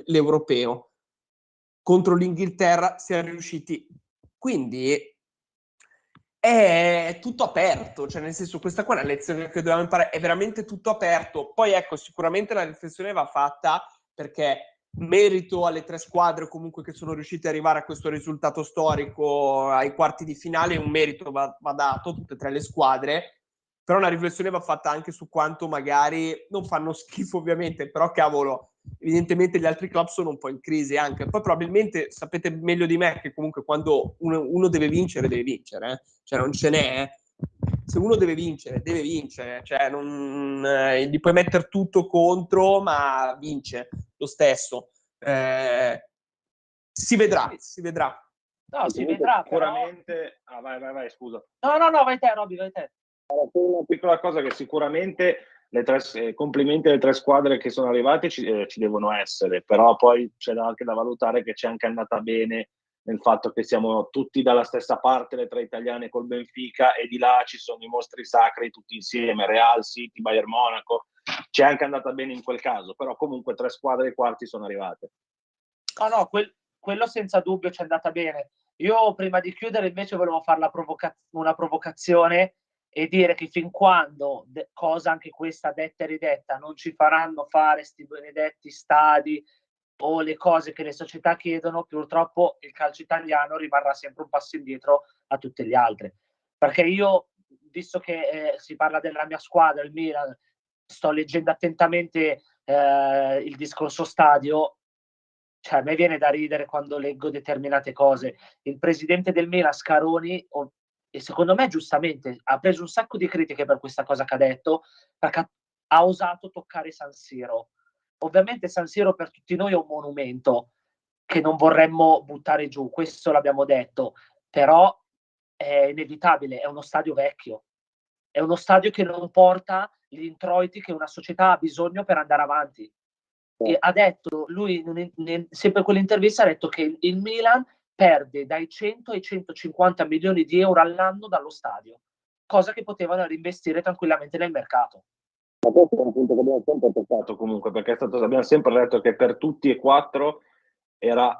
Speaker 1: l'europeo. Contro l'Inghilterra siamo riusciti. Quindi è tutto aperto, cioè nel senso, questa qua è una lezione che dobbiamo imparare, è veramente tutto aperto. Poi ecco, sicuramente la riflessione va fatta, perché merito alle 3 squadre comunque che sono riuscite ad arrivare a questo risultato storico ai quarti di finale, un merito va dato, tutte e 3 le squadre, però una riflessione va fatta anche su quanto magari non fanno schifo ovviamente, però cavolo, evidentemente gli altri club sono un po' in crisi anche. Poi probabilmente sapete meglio di me che comunque quando uno deve vincere, cioè non ce n'è. Se uno deve vincere, cioè gli puoi mettere tutto contro, ma vince lo stesso. Si vedrà.
Speaker 2: No, si vedrà,
Speaker 3: sicuramente.
Speaker 2: Però...
Speaker 3: Vai, scusa.
Speaker 2: No, vai te, Robby, vai te.
Speaker 3: Una piccola cosa che sicuramente complimenti alle 3 squadre che sono arrivate ci devono essere, però poi c'è anche da valutare che c'è anche andata bene nel fatto che siamo tutti dalla stessa parte, le 3 italiane col Benfica, e di là ci sono i mostri sacri tutti insieme, Real, City, Bayern Monaco. C'è anche andata bene in quel caso, però comunque 3 squadre ai quarti sono arrivate.
Speaker 2: No, quello senza dubbio ci è andata bene. Io prima di chiudere invece volevo fare una provocazione e dire che fin quando, cosa anche questa detta e ridetta, non ci faranno fare sti benedetti stadi o le cose che le società chiedono, purtroppo il calcio italiano rimarrà sempre un passo indietro a tutte le altre. Perché io, visto che si parla della mia squadra, il Milan, sto leggendo attentamente il discorso stadio, cioè a me viene da ridere quando leggo determinate cose. Il presidente del Milan, Scaroni, e secondo me giustamente, ha preso un sacco di critiche per questa cosa che ha detto, perché ha osato toccare San Siro. Ovviamente San Siro per tutti noi è un monumento che non vorremmo buttare giù, questo l'abbiamo detto, però è inevitabile, è uno stadio vecchio, è uno stadio che non porta gli introiti che una società ha bisogno per andare avanti. E ha detto, lui sempre quell'intervista ha detto che il Milan perde dai 100 ai 150 milioni di euro all'anno dallo stadio, cosa che potevano reinvestire tranquillamente nel mercato.
Speaker 3: Ma questo è un punto che abbiamo sempre toccato comunque, perché abbiamo sempre detto che per tutti e 4 era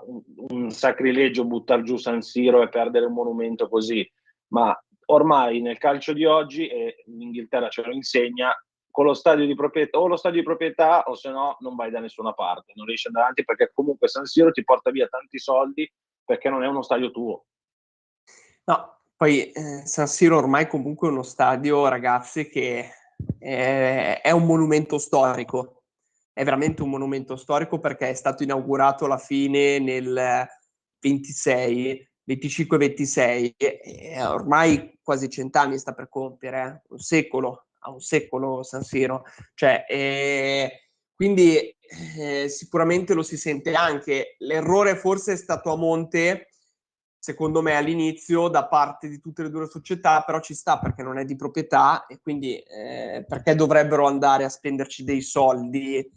Speaker 3: un sacrilegio buttare giù San Siro e perdere un monumento così, ma ormai nel calcio di oggi, e l'Inghilterra ce lo insegna, con lo stadio di proprietà, o lo stadio di proprietà o se no non vai da nessuna parte, non riesci ad andare avanti, perché comunque San Siro ti porta via tanti soldi perché non è uno stadio tuo.
Speaker 1: No, poi San Siro ormai comunque è uno stadio, ragazzi, che è un monumento storico, è veramente un monumento storico perché è stato inaugurato alla fine nel 25-26, ormai quasi 100 anni sta per compiere, un secolo San Siro, cioè, quindi sicuramente lo si sente anche. L'errore forse è stato a monte, secondo me, all'inizio da parte di tutte le due società, però ci sta perché non è di proprietà e quindi perché dovrebbero andare a spenderci dei soldi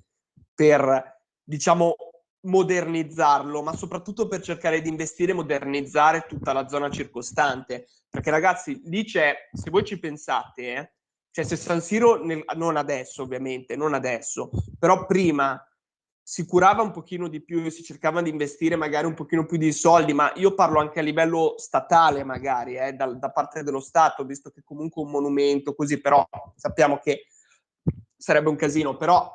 Speaker 1: per, diciamo, modernizzarlo, ma soprattutto per cercare di investire e modernizzare tutta la zona circostante. Perché ragazzi, lì c'è, se voi ci pensate, cioè se San Siro, non adesso ovviamente, non adesso, però prima si curava un pochino di più, si cercava di investire magari un pochino più di soldi, ma io parlo anche a livello statale magari, da parte dello Stato, visto che comunque un monumento così, però sappiamo che sarebbe un casino, però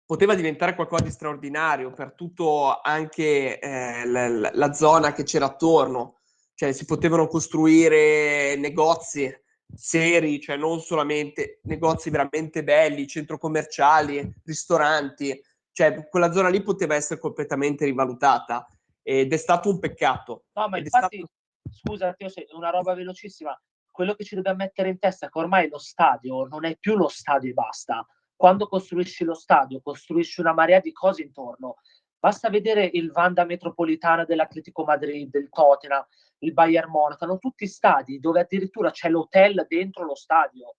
Speaker 1: poteva diventare qualcosa di straordinario per tutto anche la zona che c'era attorno, cioè si potevano costruire negozi seri, cioè non solamente negozi veramente belli, centro commerciali, ristoranti, cioè quella zona lì poteva essere completamente rivalutata ed è stato un peccato.
Speaker 2: No, ma
Speaker 1: Ed è
Speaker 2: infatti,
Speaker 1: stato...
Speaker 2: scusa, una roba velocissima. Quello che ci dobbiamo mettere in testa è che ormai lo stadio non è più lo stadio e basta. Quando costruisci lo stadio, costruisci una marea di cose intorno. Basta vedere il Wanda Metropolitana dell'Atletico Madrid, del Tottenham, il Bayern Monaco, hanno tutti stadi dove addirittura c'è l'hotel dentro lo stadio,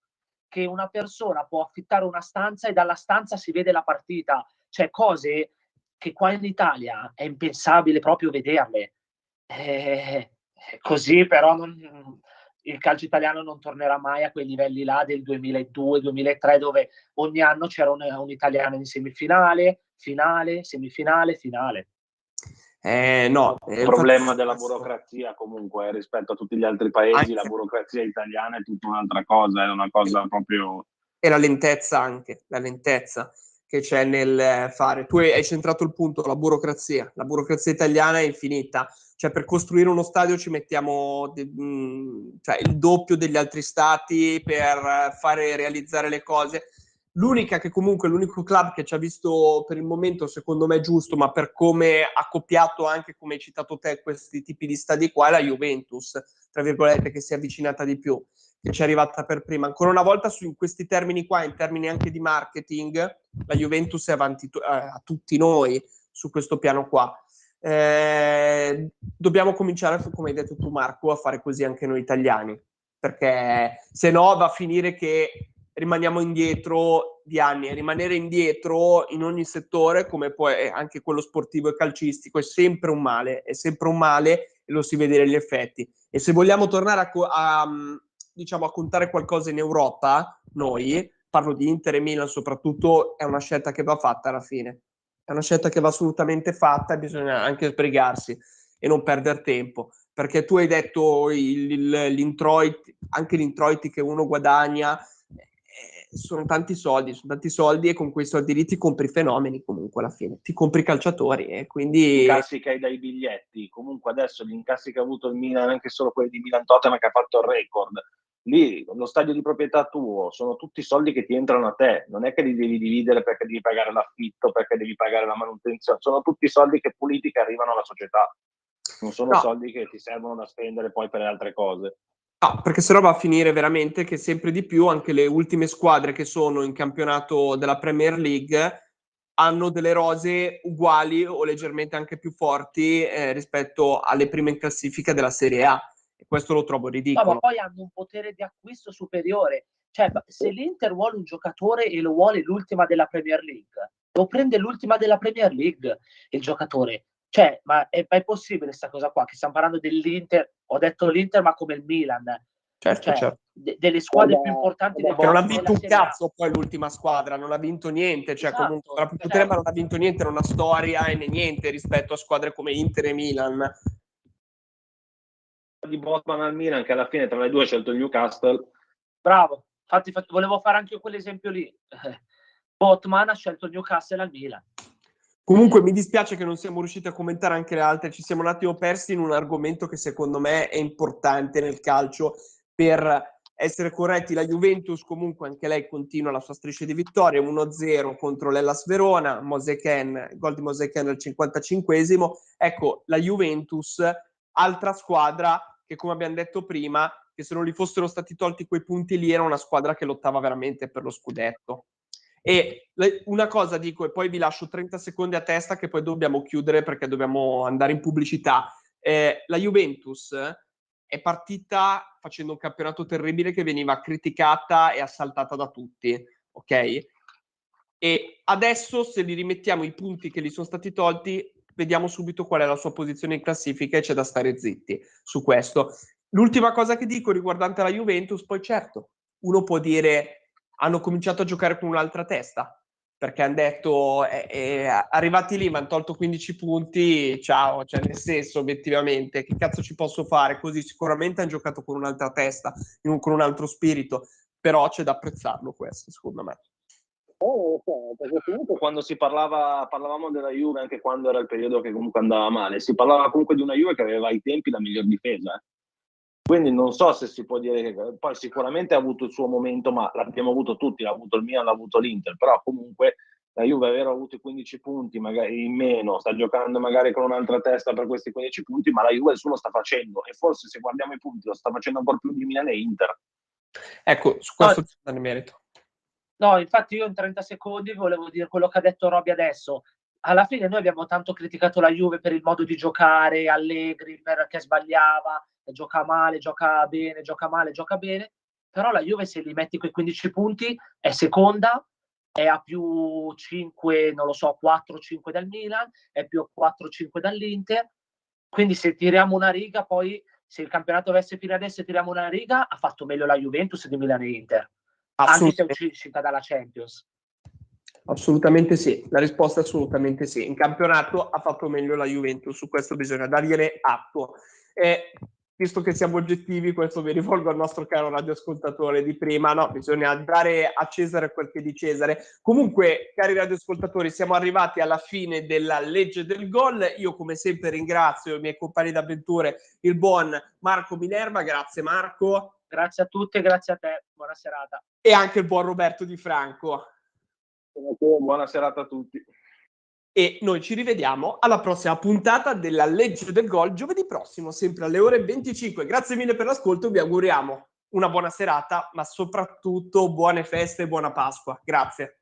Speaker 2: che una persona può affittare una stanza e dalla stanza si vede la partita. Cioè cose che qua in Italia è impensabile proprio vederle. Così però il calcio italiano non tornerà mai a quei livelli là del 2002-2003 dove ogni anno c'era un italiano in semifinale, finale, semifinale, finale.
Speaker 1: No,
Speaker 3: il problema della burocrazia comunque rispetto a tutti gli altri paesi, la burocrazia italiana è tutta un'altra cosa, è una cosa proprio...
Speaker 1: E la lentezza anche, la lentezza che c'è nel fare. Tu hai centrato il punto, la burocrazia italiana è infinita, cioè per costruire uno stadio ci mettiamo cioè, il doppio degli altri stati per fare realizzare le cose. L'unico club che ci ha visto per il momento, secondo me giusto, ma per come ha copiato anche, come hai citato te, questi tipi di stadi qua, è la Juventus, tra virgolette, che si è avvicinata di più, che ci è arrivata per prima. Ancora una volta, in questi termini qua, in termini anche di marketing, la Juventus è avanti a tutti noi su questo piano qua. Dobbiamo cominciare, come hai detto tu Marco, a fare così anche noi italiani, perché se no va a finire che rimaniamo indietro di anni, e rimanere indietro in ogni settore, come poi anche quello sportivo e calcistico, è sempre un male e lo si vede negli effetti. E se vogliamo tornare diciamo, a contare qualcosa in Europa, noi, parlo di Inter e Milan soprattutto, è una scelta che va fatta alla fine. È una scelta che va assolutamente fatta e bisogna anche sbrigarsi e non perdere tempo. Perché tu hai detto l'introiti, anche l'introiti che uno guadagna, sono tanti soldi e con quei soldi lì ti compri fenomeni comunque alla fine, ti compri calciatori e quindi...
Speaker 3: Gli incassi che hai dai biglietti, comunque adesso gli incassi che ha avuto il Milan, anche solo quelli di Milan-Tottenham che ha fatto il record, lì lo stadio di proprietà tuo, sono tutti soldi che ti entrano a te, non è che li devi dividere perché devi pagare l'affitto, perché devi pagare la manutenzione, sono tutti soldi che puliti che arrivano alla società, non sono soldi che ti servono da spendere poi per le altre cose.
Speaker 1: No, perché sennò va a finire veramente che sempre di più anche le ultime squadre che sono in campionato della Premier League hanno delle rose uguali o leggermente anche più forti rispetto alle prime in classifica della Serie A. E questo lo trovo ridicolo.
Speaker 2: No, ma poi hanno un potere di acquisto superiore. Cioè, se l'Inter vuole un giocatore e lo vuole l'ultima della Premier League, lo prende l'ultima della Premier League il giocatore. Cioè, ma è possibile questa cosa qua? Che stiamo parlando dell'Inter, ho detto l'Inter, ma come il Milan.
Speaker 1: Certo,
Speaker 2: cioè,
Speaker 1: certo.
Speaker 2: delle squadre più importanti del
Speaker 1: Che non
Speaker 2: mondo.
Speaker 1: ha vinto un cazzo poi l'ultima squadra, non ha vinto niente, cioè
Speaker 2: Esatto,
Speaker 1: comunque avrà più potere ma non ha vinto niente, non ha storia e niente rispetto a squadre come Inter e Milan.
Speaker 3: Di Botman al Milan che alla fine tra le due ha scelto il Newcastle.
Speaker 2: Bravo, infatti volevo fare anche io quell'esempio lì. Botman ha scelto il Newcastle al Milan.
Speaker 1: Comunque mi dispiace che non siamo riusciti a commentare anche le altre, ci siamo un attimo persi in un argomento che secondo me è importante nel calcio per essere corretti. La Juventus comunque anche lei continua la sua striscia di vittorie, 1-0 contro l'Hellas Verona, gol di Moseken al 55esimo. Ecco, la Juventus, altra squadra che come abbiamo detto prima, che se non gli fossero stati tolti quei punti lì era una squadra che lottava veramente per lo scudetto. E una cosa dico, e poi vi lascio 30 secondi a testa che poi dobbiamo chiudere perché dobbiamo andare in pubblicità. La Juventus è partita facendo un campionato terribile che veniva criticata e assaltata da tutti, ok? E adesso, se li rimettiamo i punti che gli sono stati tolti, vediamo subito qual è la sua posizione in classifica e c'è da stare zitti su questo. L'ultima cosa che dico riguardante la Juventus, poi certo, uno può dire hanno cominciato a giocare con un'altra testa, perché hanno detto arrivati lì mi hanno tolto 15 punti, ciao, cioè nel senso obiettivamente che cazzo ci posso fare? Così sicuramente hanno giocato con un'altra testa, con un altro spirito, però c'è da apprezzarlo questo, secondo me.
Speaker 3: Perché comunque quando parlavamo della Juve, anche quando era il periodo che comunque andava male, si parlava comunque di una Juve che aveva ai tempi la miglior difesa. Quindi non so se si può dire che poi sicuramente ha avuto il suo momento, ma l'abbiamo avuto tutti, l'ha avuto il Milan, l'ha avuto l'Inter, però comunque la Juve aveva avuto i 15 punti magari in meno, sta giocando magari con un'altra testa per questi 15 punti, ma la Juve il suo lo sta facendo e forse se guardiamo i punti lo sta facendo ancora più di Milan e Inter.
Speaker 1: Ecco, su questo c'è da merito.
Speaker 2: No, infatti io in 30 secondi volevo dire quello che ha detto Robby adesso. Alla fine noi abbiamo tanto criticato la Juve per il modo di giocare, Allegri perché sbagliava, gioca male, gioca bene, gioca male, gioca bene, però la Juve se li metti quei 15 punti è seconda, è a più 5, non lo so, 4-5 dal Milan, è più 4-5 dall'Inter, quindi se tiriamo una riga poi, se il campionato dovesse finire adesso e tiriamo una riga, ha fatto meglio la Juventus di Milan e Inter. Anche se è uscita dalla Champions.
Speaker 1: Assolutamente sì, la risposta è assolutamente sì. In campionato ha fatto meglio la Juventus, su questo bisogna dargliene atto. Visto che siamo oggettivi, questo mi rivolgo al nostro caro radioascoltatore di prima, no, bisogna dare a Cesare quel che è di Cesare. Comunque, cari radioascoltatori, siamo arrivati alla fine della legge del gol. Io come sempre ringrazio i miei compagni d'avventure, il buon Marco Minerva, grazie Marco.
Speaker 2: Grazie a tutti e grazie a te, buona serata.
Speaker 1: E anche il buon Roberto Di Franco.
Speaker 3: Buona serata a tutti.
Speaker 1: E noi ci rivediamo alla prossima puntata della Legge del Gol giovedì prossimo, sempre alle ore 25. Grazie mille per l'ascolto, vi auguriamo una buona serata, ma soprattutto buone feste e buona Pasqua. Grazie.